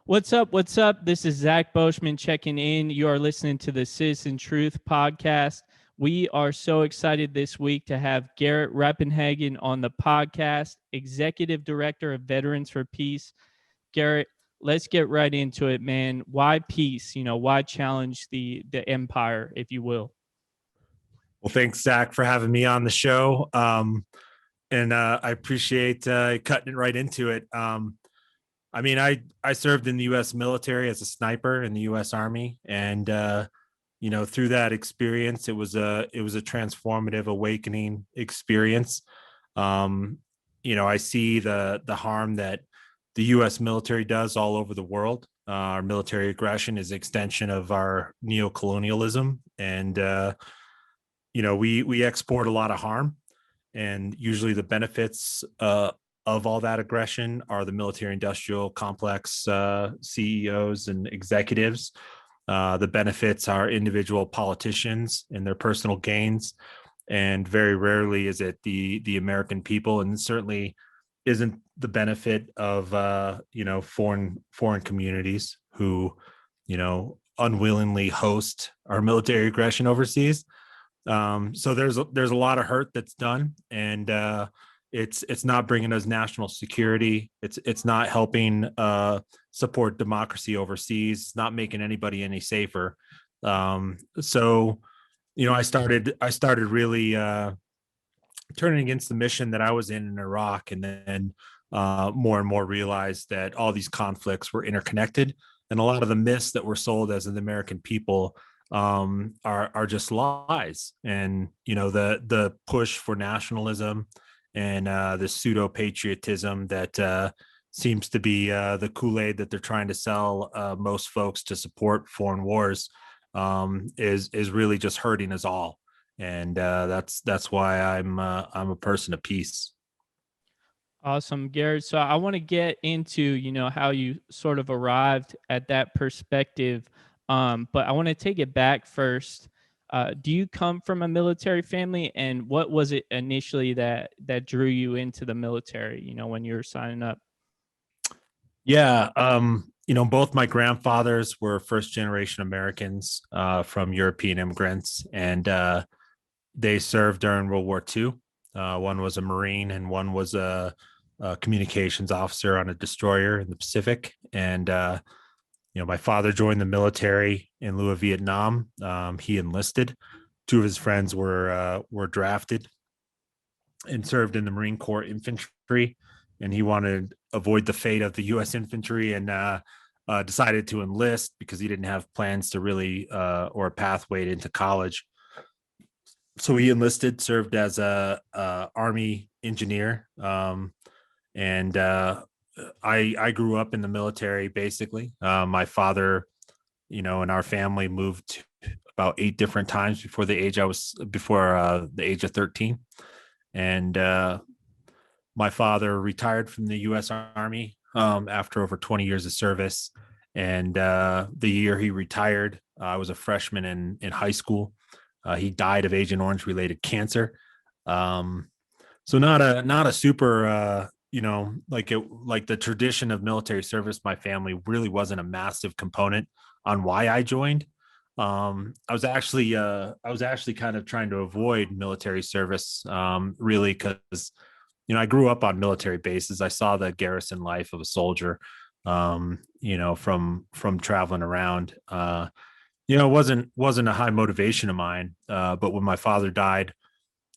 What's up? What's up? This is Zach Boschman checking in. You are listening to the Citizen Truth podcast. We are so excited this week to have Garett Reppenhagen on the podcast, Executive Director of Veterans for Peace. Garett, let's get right into it, man. Why peace? Why challenge the empire, if you will? Well, thanks, Zach, for having me on the show. And I appreciate cutting it right into it. I served in the U.S. military as a sniper in the U.S. Army, and through that experience, it was a transformative, awakening experience. I see the harm that the U.S. military does all over the world. Our military aggression is an extension of our neocolonialism, and we export a lot of harm, and usually the benefits of all that aggression are the military industrial complex CEOs and executives. The benefits are individual politicians and their personal gains, and very rarely is it the American people, and certainly isn't the benefit of foreign communities who unwillingly host our military aggression overseas. So there's a lot of hurt that's done, and it's not bringing us national security. It's not helping support democracy overseas. It's not making anybody any safer. So I started really turning against the mission that I was in Iraq, and then more and more realized that all these conflicts were interconnected, and a lot of the myths that were sold as the American people are just lies. And the push for nationalism and the pseudo patriotism that seems to be the Kool-Aid that they're trying to sell most folks to support foreign wars is really just hurting us all. And that's why I'm a person of peace. Awesome, Garett. So I want to get into, how you sort of arrived at that perspective. But I want to take it back first. Do you come from a military family, and what was it initially that drew you into the military, when you were signing up? Yeah. Both my grandfathers were first generation Americans from European immigrants, and they served during World War II. One was a Marine, and one was a communications officer on a destroyer in the Pacific. And my father joined the military in lieu of Vietnam. He enlisted. Two of his friends were drafted and served in the Marine Corps infantry, and he wanted to avoid the fate of the U.S. infantry, and decided to enlist because he didn't have plans to really or a pathway into college. So he enlisted, served as a Army engineer, and I grew up in the military. Basically, my father, and our family moved about 8 different times before the age of 13, and my father retired from the U.S. Army after over 20 years of service. And the year he retired, I was a freshman in high school. He died of Agent Orange related cancer. So not a super like the tradition of military service. My family really wasn't a massive component on why I joined. I was actually kind of trying to avoid military service, really, because I grew up on military bases. I saw the garrison life of a soldier, from traveling around. It wasn't a high motivation of mine. But when my father died,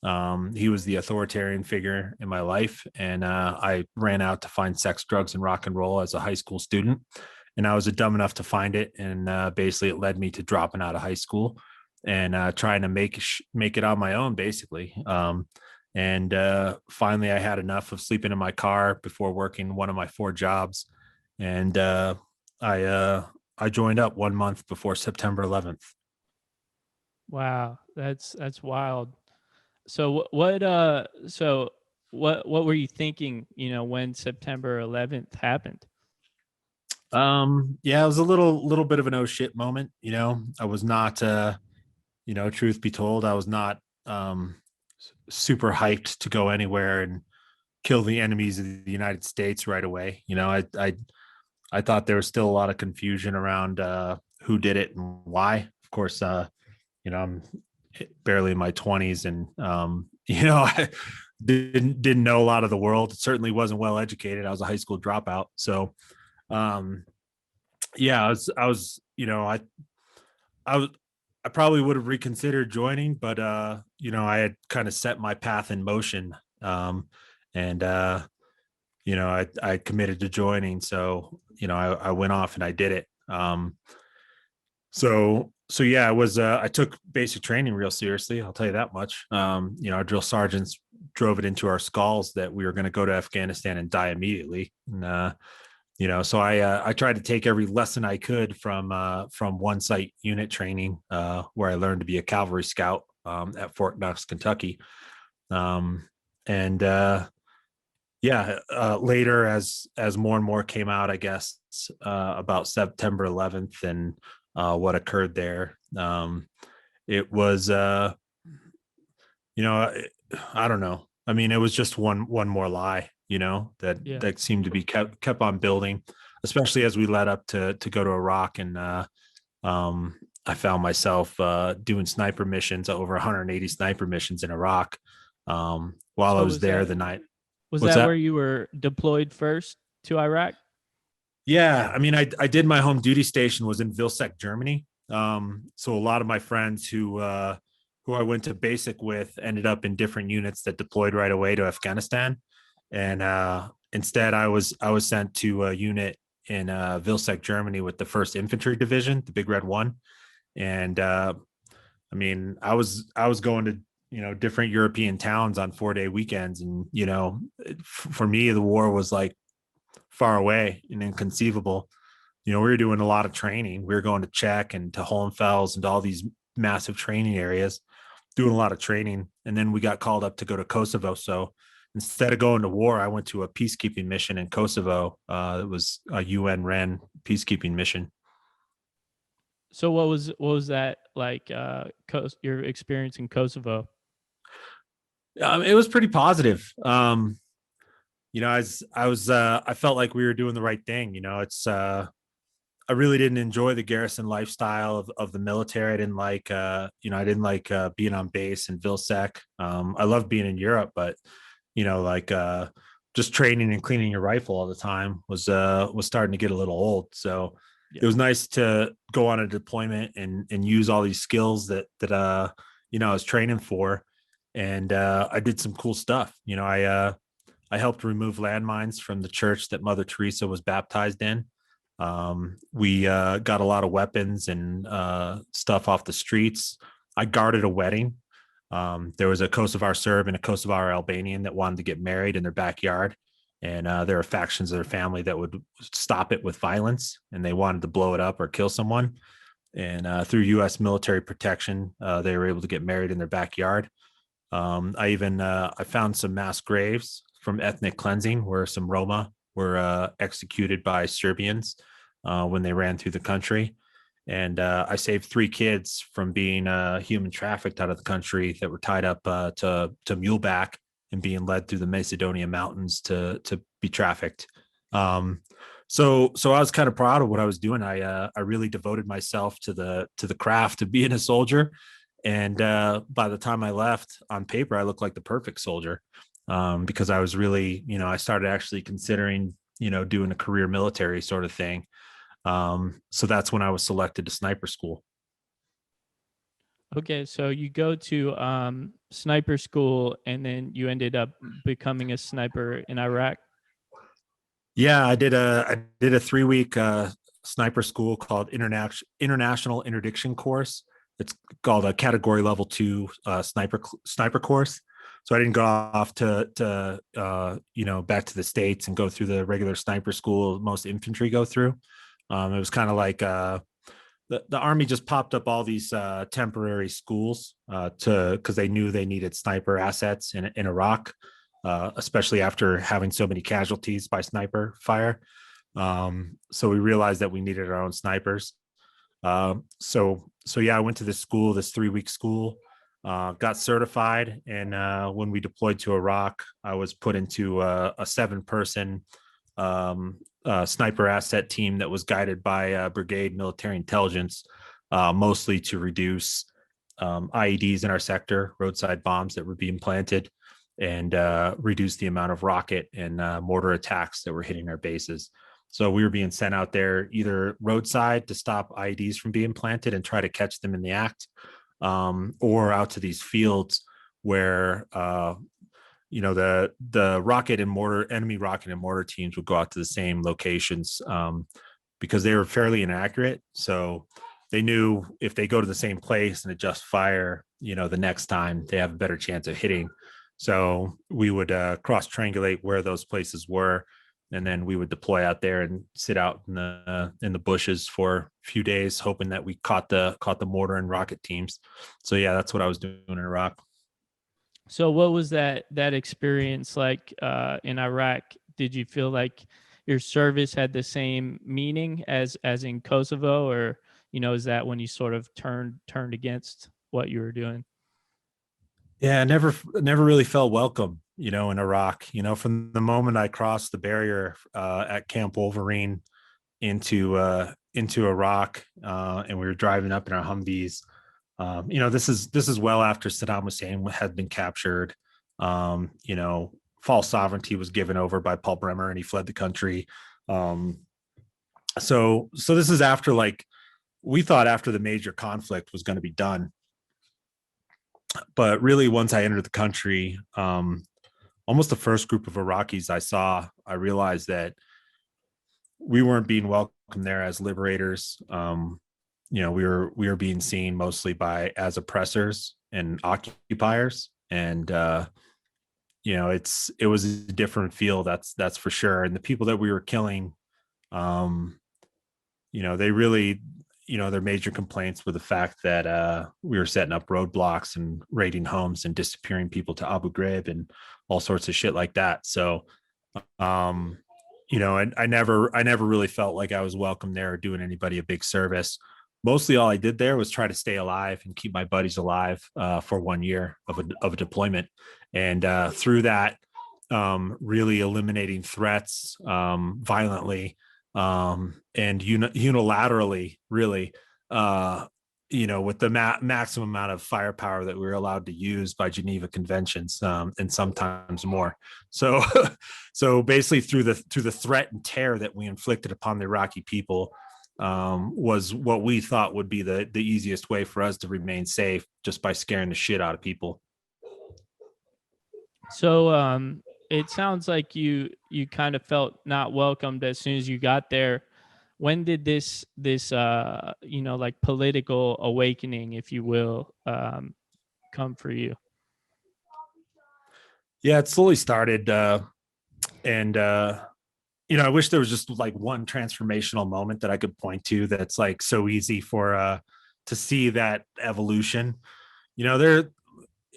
he was the authoritarian figure in my life, and I ran out to find sex, drugs, and rock and roll as a high school student. And I was dumb enough to find it, and basically it led me to dropping out of high school and trying to make it on my own, basically. And finally, I had enough of sleeping in my car before working one of my 4 jobs, and I joined up 1 month before September 11th. Wow, that's wild. So what were you thinking, when September 11th happened? Yeah, it was a little bit of an oh shit moment. I was not truth be told, I was not super hyped to go anywhere and kill the enemies of the United States right away. I thought there was still a lot of confusion around who did it and why. Of course, I'm barely in my 20s, and I didn't know a lot of the world. Certainly wasn't well educated. I was a high school dropout, so um, yeah, I was I probably would have reconsidered joining, but I had kind of set my path in motion, and I committed to joining, so I went off and I did it. So yeah, I took basic training real seriously. I'll tell you that much. Our drill sergeants drove it into our skulls that we were going to go to Afghanistan and die immediately. And so I tried to take every lesson I could from one site unit training, where I learned to be a cavalry scout at Fort Knox, Kentucky. And Later, as more and more came out, I guess, about September 11th and what occurred there. It was, I don't know. I mean, it was just one more lie, that Yeah. that seemed to be kept on building, especially as we led up to go to Iraq. And I found myself doing sniper missions, over 180 sniper missions in Iraq, while I So was there the night. was What's that that? where you were deployed first to Iraq? Yeah, I mean, I did my home duty station was in Vilseck, Germany. So a lot of my friends who I went to basic with ended up in different units that deployed right away to Afghanistan, and instead I was sent to a unit in Vilseck, Germany, with the First Infantry Division, the Big Red One. And I mean, I was going to different European towns on 4-day weekends, and for me the war was like far away and inconceivable. We were doing a lot of training. We were going to Czech and to Hohenfels and to all these massive training areas, doing a lot of training. And then we got called up to go to Kosovo. So instead of going to war, I went to a peacekeeping mission in Kosovo. It was a UN ran peacekeeping mission. So what was that like? Your experience in Kosovo? It was pretty positive. I felt like we were doing the right thing. I really didn't enjoy the garrison lifestyle of the military. I didn't like being on base in Vilsec. I loved being in Europe, but just training and cleaning your rifle all the time was starting to get a little old. So Yeah. it was nice to go on a deployment and use all these skills that I was training for, and I did some cool stuff. I helped remove landmines from the church that Mother Teresa was baptized in. We got a lot of weapons and stuff off the streets. I guarded a wedding. There was a Kosovar Serb and a Kosovar Albanian that wanted to get married in their backyard. And there are factions of their family that would stop it with violence, and they wanted to blow it up or kill someone. And through U.S. military protection, they were able to get married in their backyard. I found some mass graves from ethnic cleansing where some Roma were executed by Serbians when they ran through the country. And I saved 3 kids from being human trafficked out of the country that were tied up to muleback and being led through the Macedonia mountains to be trafficked. So I was kind of proud of what I was doing. I really devoted myself to the craft of being a soldier. And by the time I left, on paper, I looked like the perfect soldier, because I was really, I started actually considering, doing a career military sort of thing. So that's when I was selected to sniper school. Okay, so you go to sniper school, and then you ended up becoming a sniper in Iraq. Yeah, I did a 3-week sniper school called International Interdiction Course. It's called a Category Level 2 sniper course. So I didn't go off to back to the States and go through the regular sniper school most infantry go through. It was kind of like the Army just popped up all these temporary schools because they knew they needed sniper assets in Iraq, especially after having so many casualties by sniper fire. So we realized that we needed our own snipers. So yeah, I went to this school, this 3-week school, got certified, and when we deployed to Iraq, I was put into a 7-person sniper asset team that was guided by brigade military intelligence, mostly to reduce IEDs in our sector, roadside bombs that were being planted, and reduce the amount of rocket and mortar attacks that were hitting our bases. So we were being sent out there either roadside to stop IEDs from being planted and try to catch them in the act, or out to these fields where the rocket and mortar enemy rocket and mortar teams would go out to the same locations, because they were fairly inaccurate. So they knew if they go to the same place and adjust fire, the next time they have a better chance of hitting. So we would cross triangulate where those places were, and then we would deploy out there and sit out in the bushes for a few days, hoping that we caught the mortar and rocket teams. So yeah, that's what I was doing in Iraq. So what was that experience like in Iraq? Did you feel like your service had the same meaning as in Kosovo, or is that when you sort of turned against what you were doing? Yeah, never really felt welcome, in Iraq. From the moment I crossed the barrier at Camp Wolverine into Iraq, and we were driving up in our Humvees. This is well after Saddam Hussein had been captured. False sovereignty was given over by Paul Bremer, and he fled the country. So this is after, like, we thought after the major conflict was going to be done. But really, once I entered the country, almost the first group of Iraqis I saw, I realized that we weren't being welcomed there as liberators. We were being seen mostly as oppressors and occupiers, and it was a different feel, that's for sure. And the people that we were killing, they really, their major complaints were the fact that we were setting up roadblocks and raiding homes and disappearing people to Abu Ghraib and all sorts of shit like that. So, I never really felt like I was welcome there or doing anybody a big service. Mostly all I did there was try to stay alive and keep my buddies alive for 1 year of a deployment. And through that, really eliminating threats violently, and unilaterally, really, with the maximum amount of firepower that we were allowed to use by Geneva Conventions, and sometimes more. So, so basically, through the threat and terror that we inflicted upon the Iraqi people, was what we thought would be the easiest way for us to remain safe, just by scaring the shit out of people. So it sounds like you kind of felt not welcomed as soon as you got there. When did this like political awakening, if you will, come for you? Yeah, it slowly started, and I wish there was just like one transformational moment that I could point to that's like so easy for to see that evolution.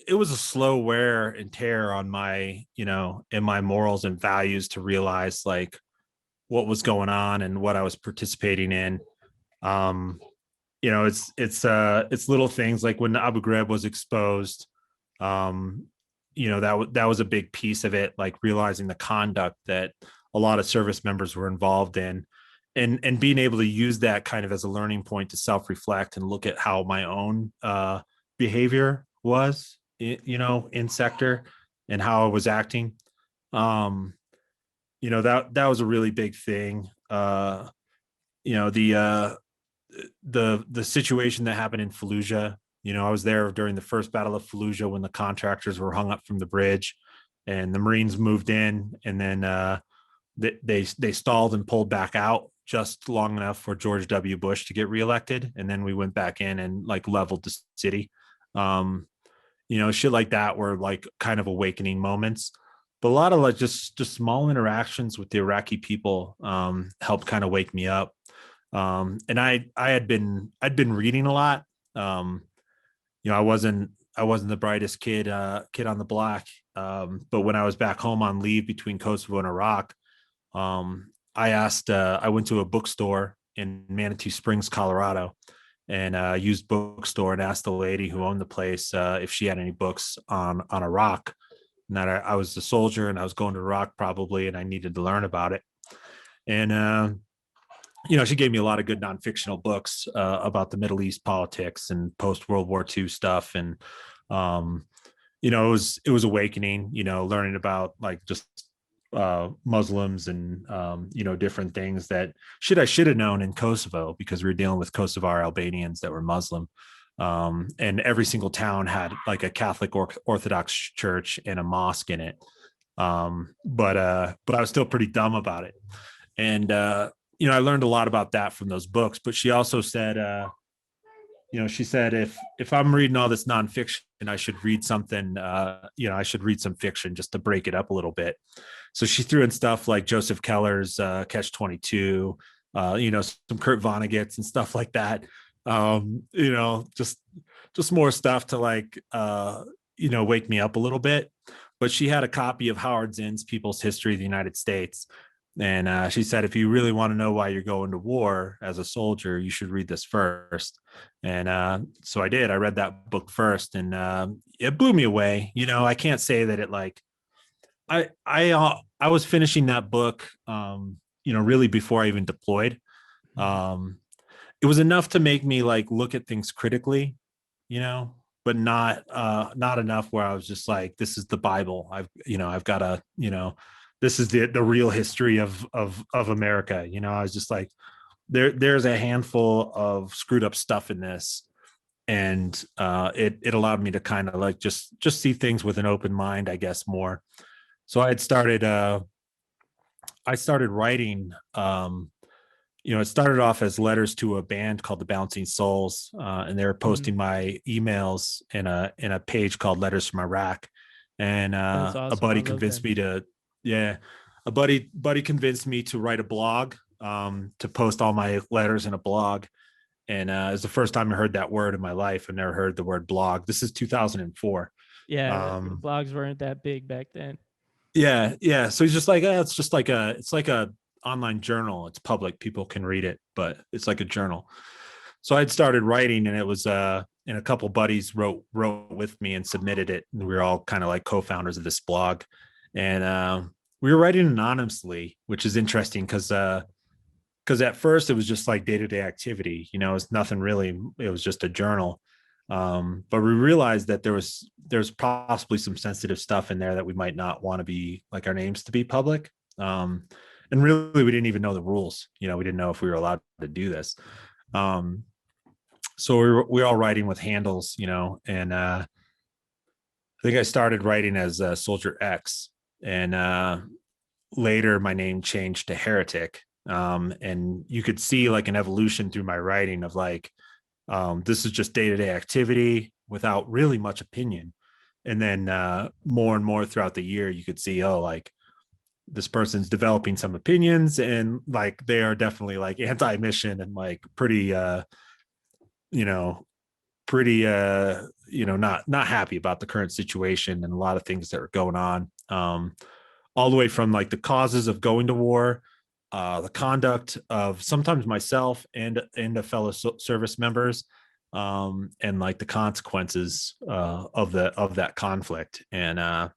It was a slow wear and tear on my, in my morals and values, to realize like what was going on and what I was participating in. It's little things like when Abu Ghraib was exposed, that was a big piece of it, like realizing the conduct that a lot of service members were involved in, and being able to use that kind of as a learning point to self-reflect and look at how my own behavior was, in sector, and how I was acting. That was a really big thing. The situation that happened in Fallujah, I was there during the first Battle of Fallujah when the contractors were hung up from the bridge and the Marines moved in, and then they stalled and pulled back out just long enough for George W. Bush to get reelected. And then we went back in and like leveled the city. Shit like that were like kind of awakening moments. But a lot of like just small interactions with the Iraqi people helped kind of wake me up. And I'd been reading a lot. I wasn't the brightest kid on the block. But when I was back home on leave between Kosovo and Iraq, I went to a bookstore in Manitou Springs, Colorado, and used bookstore and asked the lady who owned the place if she had any books on Iraq. And that I was a soldier and I was going to Iraq probably, and I needed to learn about it. And she gave me a lot of good non-fictional books about the Middle East politics and post-World War II stuff. And it was awakening, learning about like just Muslims and different things that I should have known in Kosovo, because we were dealing with Kosovar Albanians that were Muslim. And every single town had like a Catholic Orthodox church and a mosque in it. But I was still pretty dumb about it. And I learned a lot about that from those books. But she also said, she said, if I'm reading all this nonfiction, I should read something, I should read some fiction just to break it up a little bit. So she threw in stuff like Joseph Keller's Catch-22, some Kurt Vonnegut's and stuff like that. Just more stuff to like, wake me up a little bit. But she had a copy of Howard Zinn's People's History of the United States. And she said, if you really want to know why you're going to war as a soldier, you should read this first. And so I did. I read that book first, and it blew me away. I can't say that it like, I was finishing that book, really before I even deployed. It was enough to make me like look at things critically, but not enough where I was just like, this is the Bible. I've got to, this is the real history of America. I was just like, there's a handful of screwed up stuff in this. And it allowed me to kind of like just see things with an open mind, I guess, more. So I started writing, it started off as letters to a band called the Bouncing Souls. And they were posting my emails in a page called Letters from Iraq. And awesome. a buddy convinced me to, a buddy convinced me to write a blog, to post all my letters in a blog. And it was the first time I heard that word in my life. I never heard the word blog. This is 2004. Yeah, blogs weren't that big back then. Yeah. So he's just like, it's like a online journal. It's public. People can read it, but it's like a journal. So I'd started writing, and it was, and a couple buddies wrote with me and submitted it. And we were all kind of like co-founders of this blog. And we were writing anonymously, which is interesting because at first it was just like day-to-day activity, it was nothing really. It was just a journal. But we realized that there's possibly some sensitive stuff in there that we might not want to be like our names to be public. And really, we didn't even know the rules. We didn't know if we were allowed to do this. So we were all writing with handles, and I think I started writing as Soldier X, and later my name changed to Heretic. And you could see like an evolution through my writing of like, this is just day-to-day activity without really much opinion. And then more and more throughout the year, you could see, like this person's developing some opinions, and like they are definitely like anti-mission and like pretty not happy about the current situation and a lot of things that are going on, all the way from like the causes of going to war, the conduct of sometimes myself and a fellow service members, and like the consequences of that conflict. And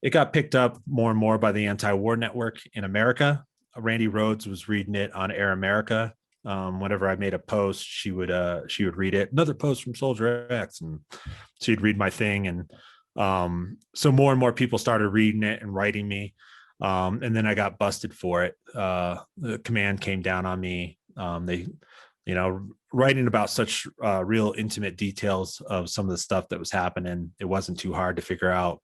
it got picked up more and more by the anti-war network in America. Randy Rhodes was reading it on Air America. Whenever I made a post, she would read it. Another post from Soldier X, and she'd read my thing. And so more and more people started reading it and writing me. And then I got busted for it. The command came down on me. They, writing about such real intimate details of some of the stuff that was happening, it wasn't too hard to figure out.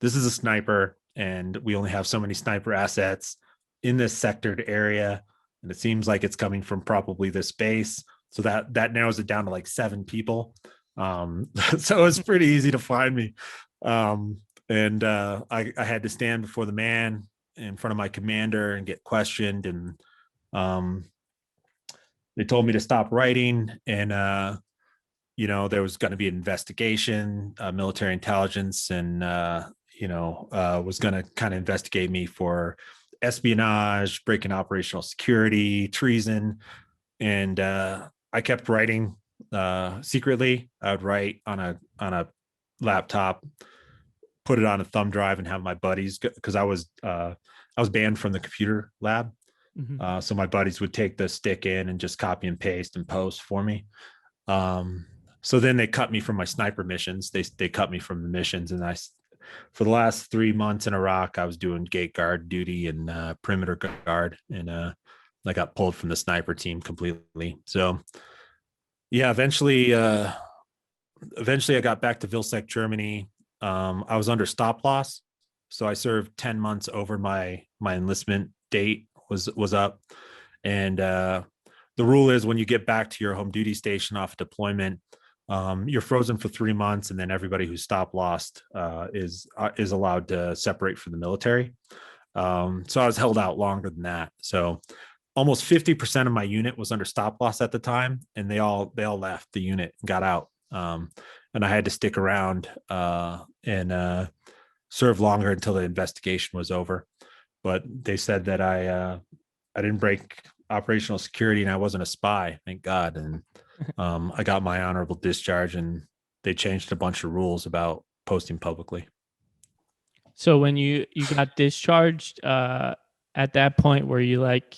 This is a sniper, and we only have so many sniper assets in this sectored area. And it seems like it's coming from probably this base. So that narrows it down to like 7 people. So it's pretty easy to find me. And I had to stand before the man in front of my commander and get questioned. And they told me to stop writing. And, there was going to be an investigation, military intelligence, and, was going to kind of investigate me for espionage, breaking operational security, treason. And I kept writing secretly. I would write on a laptop, put it on a thumb drive, and have my buddies, because I was banned from the computer lab. So my buddies would take the stick in and just copy and paste and post for me. So then they cut me from my sniper missions. They cut me from the missions, and for the last 3 months in Iraq, I was doing gate guard duty and perimeter guard, and I got pulled from the sniper team completely. So yeah, eventually I got back to Vilseck, Germany. I was under stop loss, so I served 10 months over my enlistment date was up, and the rule is when you get back to your home duty station off deployment, you're frozen for 3 months, and then everybody who's stop lost is allowed to separate from the military. So I was held out longer than that. So almost 50% of my unit was under stop loss at the time, and they all left the unit and got out. And I had to stick around and serve longer until the investigation was over. But they said that I didn't break operational security and I wasn't a spy, thank God. And I got my honorable discharge, and they changed a bunch of rules about posting publicly. So when you got discharged, at that point, were you like,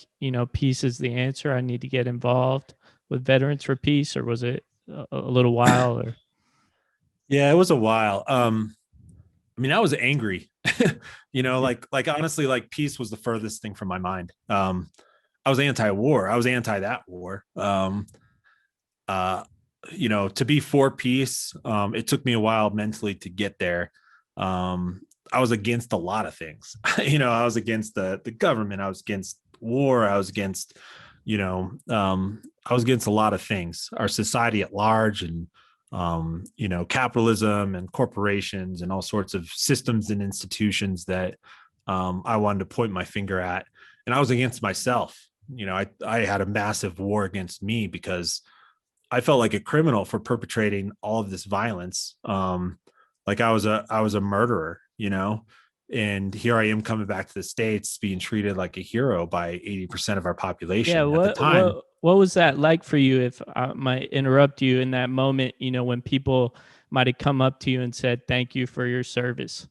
peace is the answer, I need to get involved with Veterans for Peace, or was it a little while? Or yeah, it was a while. I was angry, like honestly, like peace was the furthest thing from my mind. I was anti-war. I was anti that war. To be for peace, it took me a while mentally to get there. I was against a lot of things. I was against the government. I was against war. I was against, I was against a lot of things, our society at large, and capitalism and corporations and all sorts of systems and institutions that I wanted to point my finger at. And I was against myself. I had a massive war against me because I felt like a criminal for perpetrating all of this violence. Like I was a murderer, and here I am coming back to the States being treated like a hero by 80% of our population at the time. What was that like for you? If I might interrupt you in that moment, when people might have come up to you and said, thank you for your service.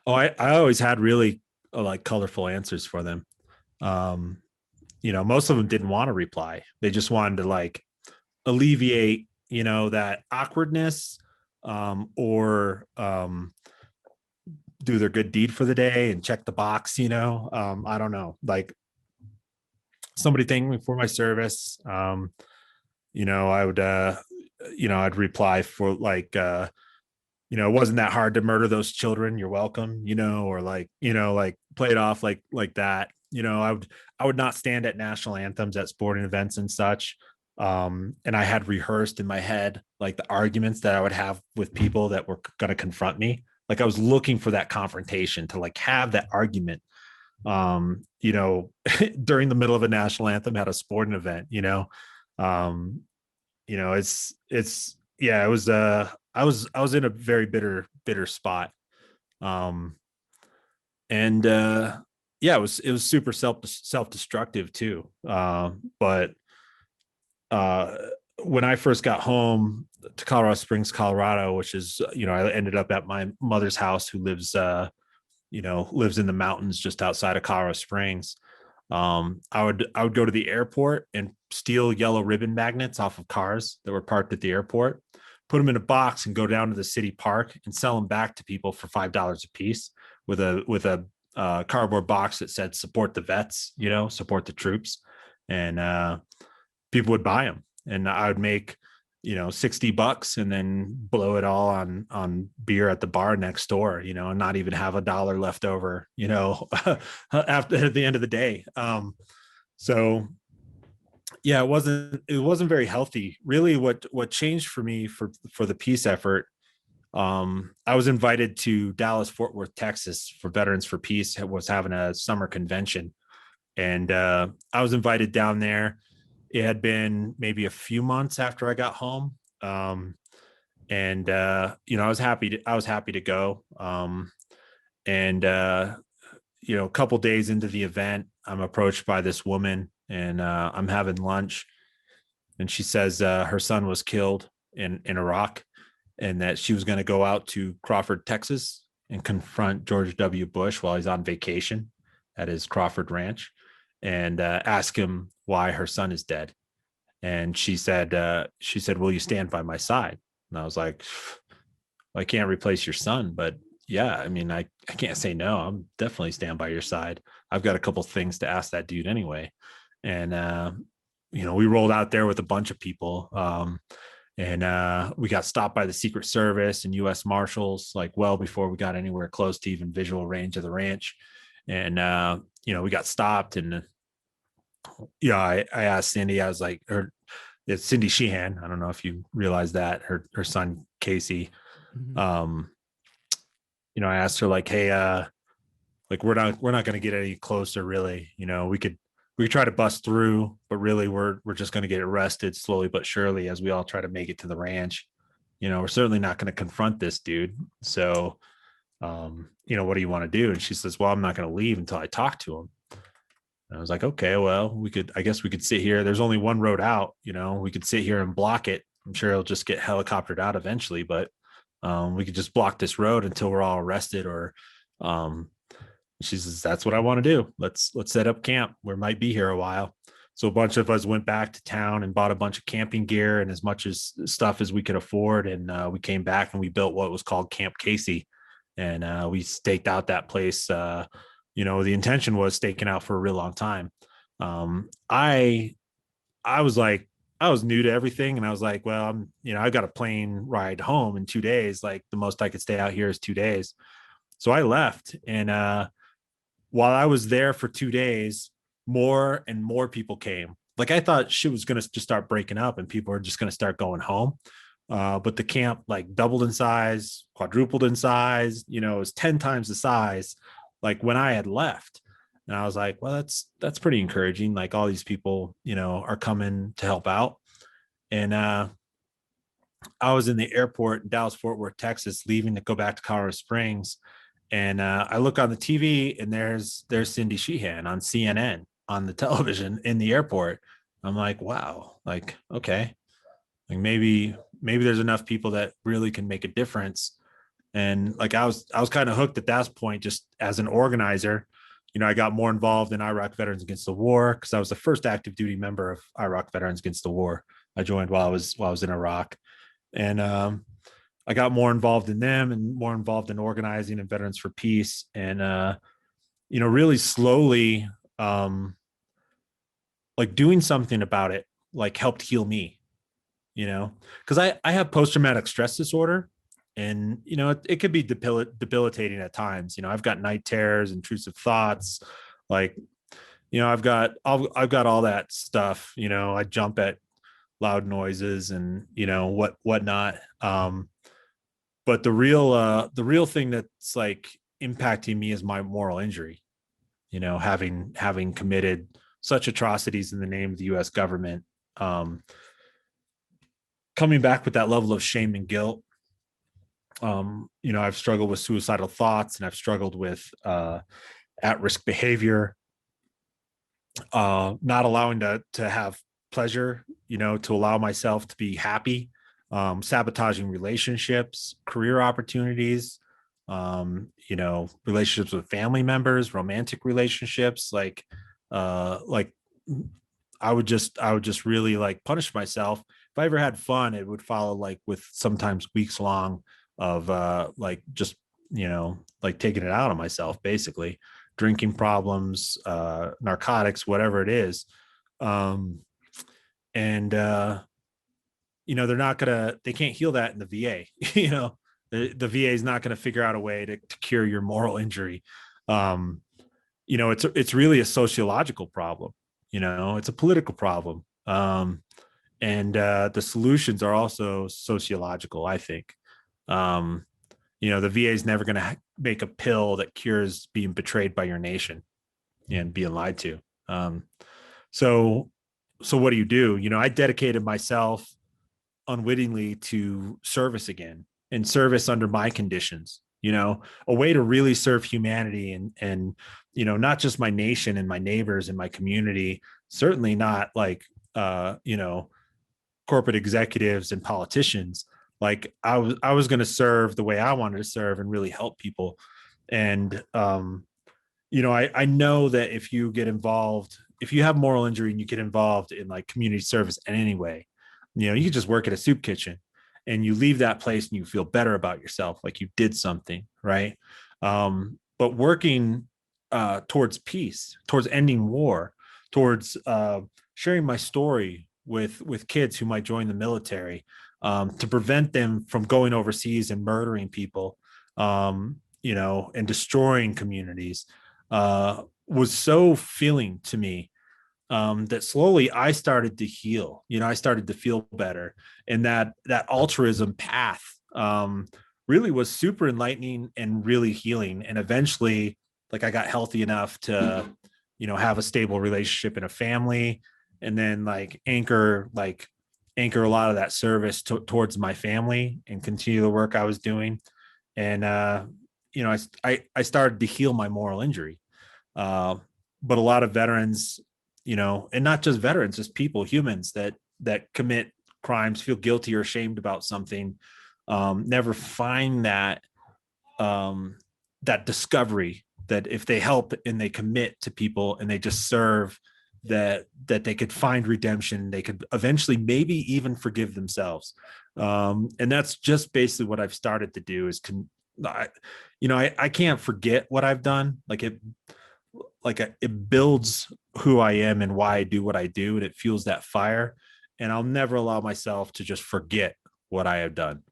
Oh, I always had really colorful answers for them. Most of them didn't want to reply. They just wanted to alleviate, that awkwardness, or do their good deed for the day and check the box. I don't know, somebody thanked me for my service. I would, I'd reply for it wasn't that hard to murder those children. You're welcome, or play it off like that. I would not stand at national anthems at sporting events and such. And I had rehearsed in my head, the arguments that I would have with people that were going to confront me. I was looking for that confrontation to have that argument, during the middle of a national anthem at a sporting event, it was, I was in a very bitter spot. It was super self-destructive too. But when I first got home to Colorado Springs, Colorado, which is, I ended up at my mother's house, who lives in the mountains just outside of Colorado Springs. I would go to the airport and steal yellow ribbon magnets off of cars that were parked at the airport, put them in a box, and go down to the city park and sell them back to people for $5 a piece with a cardboard box that said "Support the vets," support the troops, and people would buy them, and I would make $60 and then blow it all on beer at the bar next door, and not even have $1 left over, after at the end of the day. So yeah, it wasn't very healthy. Really, what changed for me for the peace effort, I was invited to Dallas, Fort Worth, Texas for Veterans for Peace. It was having a summer convention, and I was invited down there. It had been maybe a few months after I got home. And I was happy to go. A couple days into the event, I'm approached by this woman, and I'm having lunch, and she says her son was killed in Iraq, and that she was going to go out to Crawford, Texas, and confront George W. Bush while he's on vacation at his Crawford ranch. and ask him why her son is dead. And she said, will you stand by my side? And I was like, I can't replace your son, but yeah, I mean, I can't say no. I'm definitely stand by your side. I've got a couple things to ask that dude anyway. And, we rolled out there with a bunch of people. And we got stopped by the Secret Service and U.S. Marshals, like well before we got anywhere close to even visual range of the ranch. And, we got stopped. And, I asked Cindy, I was like, it's Cindy Sheehan. I don't know if you realize that her son, Casey. Mm-hmm. I asked her like, hey, like we're not going to get any closer really. We could try to bust through, but really we're just going to get arrested slowly but surely as we all try to make it to the ranch. We're certainly not going to confront this dude. So, what do you want to do? And she says, well, I'm not going to leave until I talk to him. And I was like, okay, well, I guess we could sit here. There's only one road out, we could sit here and block it. I'm sure he'll just get helicoptered out eventually, but we could just block this road until we're all arrested. Or she says, that's what I want to do. Let's set up camp. We might be here a while. So a bunch of us went back to town and bought a bunch of camping gear and as much as stuff as we could afford. And we came back and we built what was called Camp Casey. And we staked out that place. The intention was staking out for a real long time. I was new to everything. And I was like, well, I got a plane ride home in 2 days. Like the most I could stay out here is 2 days. So I left. And while I was there for 2 days, more and more people came. Like I thought shit was going to just start breaking up and people were just going to start going home. But the camp like doubled in size, quadrupled in size, it was 10 times the size like when I had left. And I was like, well, that's pretty encouraging. Like all these people, are coming to help out. And I was in the airport in Dallas, Fort Worth, Texas, leaving to go back to Colorado Springs. And I look on the TV and there's Cindy Sheehan on CNN on the television in the airport. I'm like, wow, like, okay. Like maybe there's enough people that really can make a difference. And like, I was kind of hooked at that point, just as an organizer. I got more involved in Iraq Veterans Against the War because I was the first active duty member of Iraq Veterans Against the War. I joined while I was in Iraq, and I got more involved in them and more involved in organizing and Veterans for Peace, and really slowly, like doing something about it, like helped heal me. Because I have post-traumatic stress disorder. And, it could be debilitating at times. I've got night terrors, intrusive thoughts, like, I've got all that stuff. I jump at loud noises and, whatnot. But the real thing that's like impacting me is my moral injury, having committed such atrocities in the name of the U.S. government, coming back with that level of shame and guilt. I've struggled with suicidal thoughts and I've struggled with at-risk behavior, not allowing to have pleasure, to allow myself to be happy, sabotaging relationships, career opportunities, relationships with family members, romantic relationships. Like I would just really like punish myself. If I ever had fun, it would follow like with sometimes weeks long of like just like taking it out on myself, basically drinking problems, narcotics, whatever it is. They can't heal that in the VA. The VA is not going to figure out a way to cure your moral injury. It's really a sociological problem. It's a political problem. And the solutions are also sociological, I think. The VA is never going to make a pill that cures being betrayed by your nation and being lied to. So what do? I dedicated myself unwittingly to service again, and service under my conditions, a way to really serve humanity and not just my nation and my neighbors and my community, certainly not like, corporate executives and politicians. Like I was going to serve the way I wanted to serve and really help people. And, I know that if you get involved if you have moral injury and you get involved in like community service in any way, you can just work at a soup kitchen and you leave that place and you feel better about yourself, like you did something, right? But working towards peace, towards ending war, towards sharing my story with kids who might join the military, to prevent them from going overseas and murdering people, and destroying communities, was so filling to me, that slowly I started to heal. I started to feel better, and that altruism path really was super enlightening and really healing. And eventually, like, I got healthy enough to, have a stable relationship and a family, and then anchor a lot of that service towards my family and continue the work I was doing. And I started to heal my moral injury. But a lot of veterans, and not just veterans, just humans that commit crimes, feel guilty or ashamed about something, never find that discovery that if they help and they commit to people and they just serve, that they could find redemption, they could eventually maybe even forgive themselves. And that's just basically what I've started to do. I can't forget what I've done. It builds who I am and why I do what I do, and it fuels that fire. And I'll never allow myself to just forget what I have done.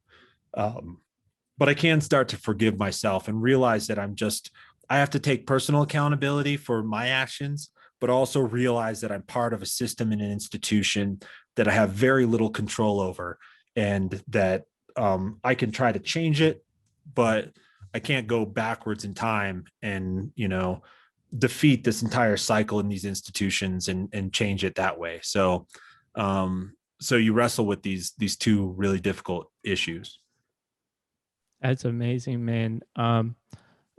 But I can start to forgive myself and realize that I have to take personal accountability for my actions, but also realize that I'm part of a system and an institution that I have very little control over, and that I can try to change it, but I can't go backwards in time and, defeat this entire cycle in these institutions and change it that way. So you wrestle with these two really difficult issues. That's amazing, man.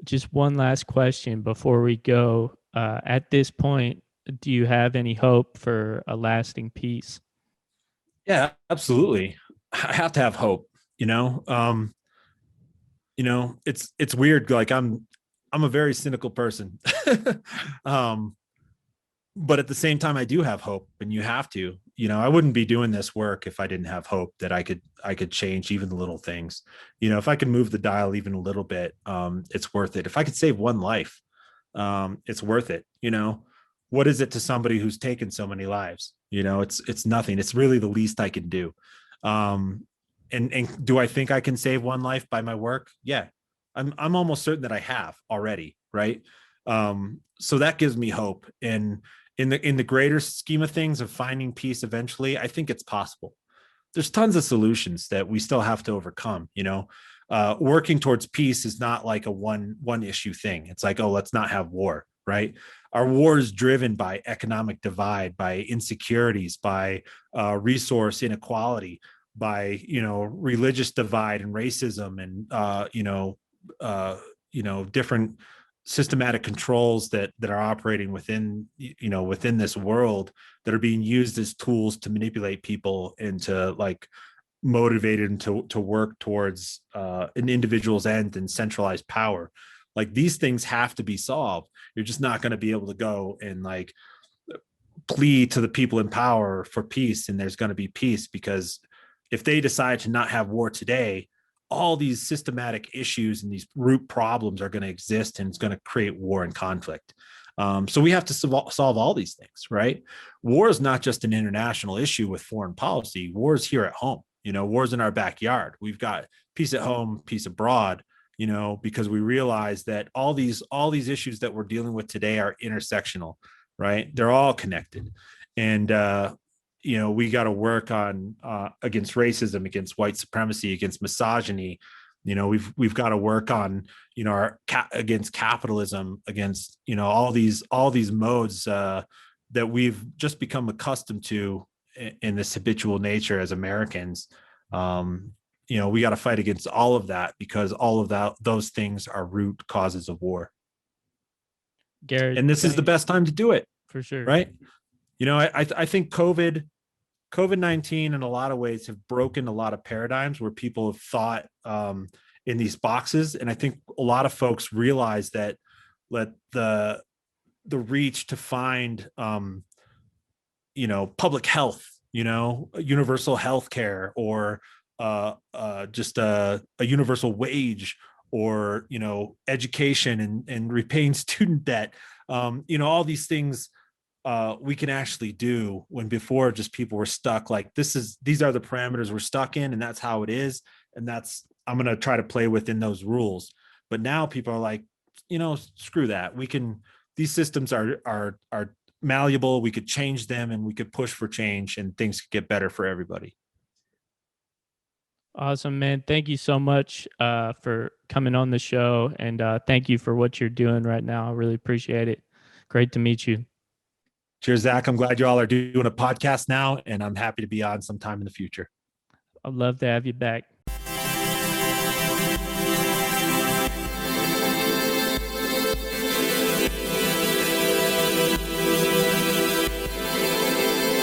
Just one last question before we go. At this point, do you have any hope for a lasting peace? Yeah, absolutely. I have to have hope, it's weird. Like I'm a very cynical person. But at the same time, I do have hope, and you have to, I wouldn't be doing this work if I didn't have hope that I could change even the little things. If I could move the dial even a little bit, it's worth it. If I could save one life, it's worth it. What is it to somebody who's taken so many lives? It's nothing. It's really the least I can do. And do I think I can save one life by my work? Yeah, I'm almost certain that I have already. Right. So that gives me hope. And in the greater scheme of things of finding peace eventually, I think it's possible. There's tons of solutions that we still have to overcome. Working towards peace is not like a one issue thing. It's like, oh, let's not have war. Right. Our war is driven by economic divide, by insecurities, by resource inequality, by religious divide and racism, and different systematic controls that are operating within this world, that are being used as tools to manipulate people and to motivate them to work towards an individual's end and centralized power. These things have to be solved. You're just not going to be able to go and plead to the people in power for peace and there's going to be peace, because if they decide to not have war today, all these systematic issues and these root problems are going to exist, and it's going to create war and conflict. So we have to solve all these things, right? War is not just an international issue with foreign policy. War is here at home. War's in our backyard. We've got peace at home, peace abroad, because we realize that all these issues that we're dealing with today are intersectional, right? They're all connected. And, we got to work on against racism, against white supremacy, against misogyny. We've got to work on against capitalism, against all these modes that we've just become accustomed to in this habitual nature as Americans. We got to fight against all of that, because all of those things are root causes of war. Garett, and this is the best time to do it, for sure, right? I think COVID-19 in a lot of ways have broken a lot of paradigms where people have thought in these boxes. And I think a lot of folks realize that the reach to find public health, universal health care, or just a universal wage, or education and repaying student debt. All these things we can actually do, when before just people were stuck like, these are the parameters we're stuck in, and that's how it is, and I'm going to try to play within those rules. But now people are like, screw that. These systems are malleable. We could change them, and we could push for change, and things could get better for everybody. Awesome, man. Thank you so much for coming on the show, and thank you for what you're doing right now. I really appreciate it. Great to meet you. Cheers, Zach. I'm glad you all are doing a podcast now, and I'm happy to be on sometime in the future. I'd love to have you back.